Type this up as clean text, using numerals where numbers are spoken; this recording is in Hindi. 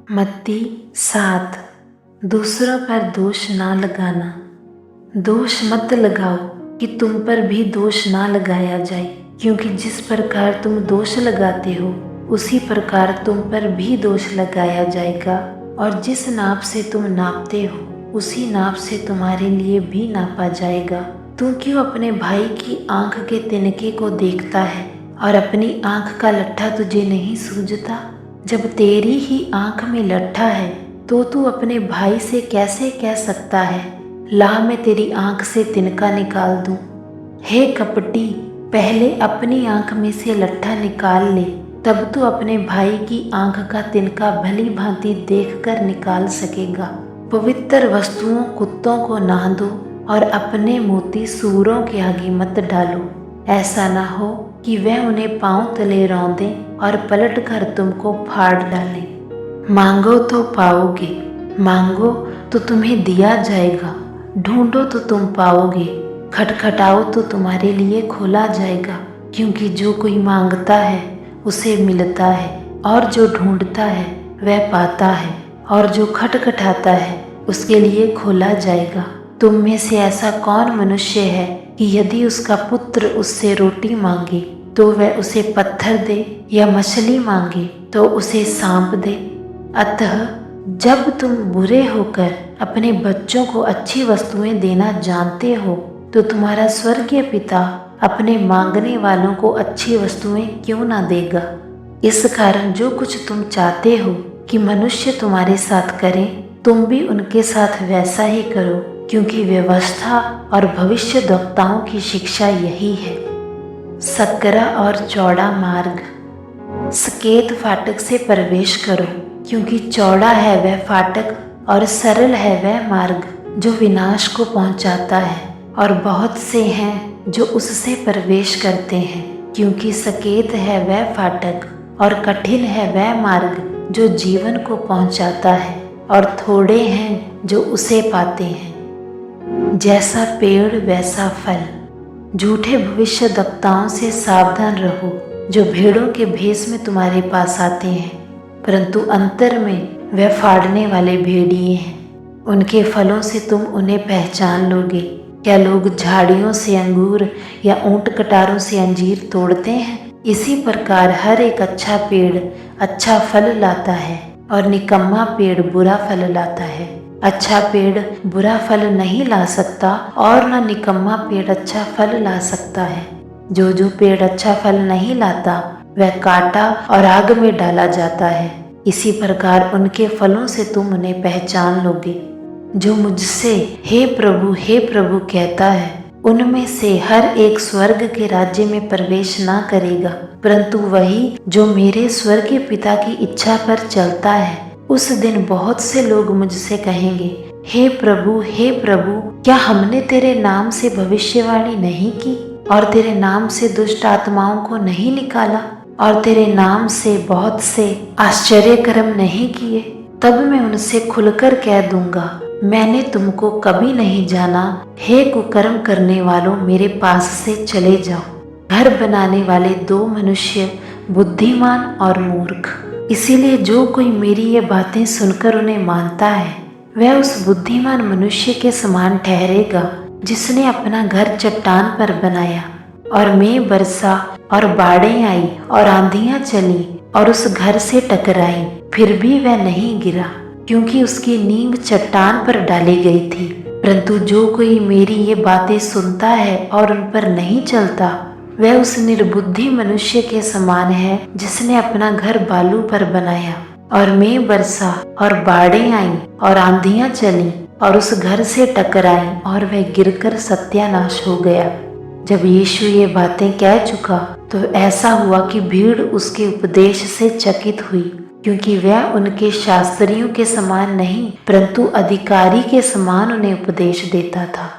मत्ती 7। दूसरों पर दोष ना लगाना। दोष मत लगाओ कि तुम पर भी दोष ना लगाया जाए, क्योंकि जिस प्रकार तुम दोष लगाते हो उसी प्रकार तुम पर भी दोष लगाया जाएगा, और जिस नाप से तुम नापते हो उसी नाप से तुम्हारे लिए भी नापा जाएगा। तू क्यों अपने भाई की आंख के तिनके को देखता है और अपनी आंख का लट्ठा तुझे नहीं सूझता? जब तेरी ही आंख में लट्ठा है तो तू अपने भाई से कैसे कह सकता है, ला मैं तेरी आंख से तिनका निकाल दूं? हे कपटी, पहले अपनी आंख में से लट्ठा निकाल ले, तब तू अपने भाई की आंख का तिनका भली भांति देखकर निकाल सकेगा। पवित्र वस्तुओं कुत्तों को ना दो और अपने मोती सूअरों के आगे मत डालो, ऐसा ना हो कि वह उन्हें पांव तले रौंदें और पलट कर तुमको फाड़ डालें। मांगो तो पाओगे, मांगो तो तुम्हें दिया जाएगा, ढूंढो तो तुम पाओगे, खटखटाओ तो तुम्हारे लिए खोला जाएगा। क्योंकि जो कोई मांगता है उसे मिलता है, और जो ढूंढता है वह पाता है, और जो खटखटाता है उसके लिए खोला जाएगा। तुम में से ऐसा कौन मनुष्य है कि यदि उसका पुत्र उससे रोटी मांगे तो वह उसे पत्थर दे, या मछली मांगे तो उसे सांप दे? अतः जब तुम बुरे होकर अपने बच्चों को अच्छी वस्तुएं देना जानते हो, तो तुम्हारा स्वर्गीय पिता अपने मांगने वालों को अच्छी वस्तुएं क्यों ना देगा। इस कारण जो कुछ तुम चाहते हो कि मनुष्य तुम्हारे साथ करें, तुम भी उनके साथ वैसा ही करो, क्योंकि व्यवस्था और भविष्यद्वक्ताओं की शिक्षा यही है। सकरा और चौड़ा मार्ग। सकेत फाटक से प्रवेश करो, क्योंकि चौड़ा है वह फाटक और सरल है वह मार्ग जो विनाश को पहुंचाता है, और बहुत से हैं जो उससे प्रवेश करते हैं। क्योंकि सकेत है वह फाटक और कठिन है वह मार्ग जो जीवन को पहुंचाता है, और थोड़े हैं जो उसे पाते हैं। जैसा पेड़ वैसा फल। झूठे भविष्यद्वक्ताओं से सावधान रहो, जो भेड़ों के भेष में तुम्हारे पास आते हैं, परंतु अंतर में वह फाड़ने वाले भेड़िए हैं। उनके फलों से तुम उन्हें पहचान लोगे। क्या लोग झाड़ियों से अंगूर या ऊंट कटारों से अंजीर तोड़ते हैं? इसी प्रकार हर एक अच्छा पेड़ अच्छा फल लाता है, और निकम्मा पेड़ बुरा फल लाता है। अच्छा पेड़ बुरा फल नहीं ला सकता, और न निकम्मा पेड़ अच्छा फल ला सकता है। जो पेड़ अच्छा फल नहीं लाता वह काटा और आग में डाला जाता है। इसी प्रकार उनके फलों से तुम उन्हें पहचान लोगे। जो मुझसे हे प्रभु कहता है, उनमें से हर एक स्वर्ग के राज्य में प्रवेश ना करेगा, परंतु वही जो मेरे स्वर्गीय पिता की इच्छा पर चलता है। उस दिन बहुत से लोग मुझसे कहेंगे, हे प्रभु, क्या हमने तेरे नाम से भविष्यवाणी नहीं की, और तेरे नाम से दुष्ट आत्माओं को नहीं निकाला, और तेरे नाम से बहुत से आश्चर्य कर्म नहीं किए? तब मैं उनसे खुलकर कह दूंगा, मैंने तुमको कभी नहीं जाना। हे कुकर्म करने वालों, मेरे पास से चले जाओ। घर बनाने वाले दो मनुष्य, बुद्धिमान और मूर्ख। इसीलिए जो कोई मेरी ये बातें सुनकर उन्हें मानता है, वह उस बुद्धिमान मनुष्य के समान ठहरेगा जिसने अपना घर चट्टान पर बनाया। और मेघ बरसा और बाढ़ें आई और आंधियां चली और उस घर से टकराई, फिर भी वह नहीं गिरा, क्योंकि उसकी नींव चट्टान पर डाली गई थी। परंतु जो कोई मेरी ये बातें सुनता है और उन पर नहीं चलता, वह उस निर्बुद्धि मनुष्य के समान है जिसने अपना घर बालू पर बनाया। और मेघ बरसा और बाढ़ें आई और आंधियां चली और उस घर से टकराई, और वह गिरकर सत्यानाश हो गया। जब यीशु ये बातें कह चुका तो ऐसा हुआ कि भीड़ उसके उपदेश से चकित हुई, क्योंकि वह उनके शास्त्रियों के समान नहीं, परंतु अधिकारी के समान उन्हें उपदेश देता था।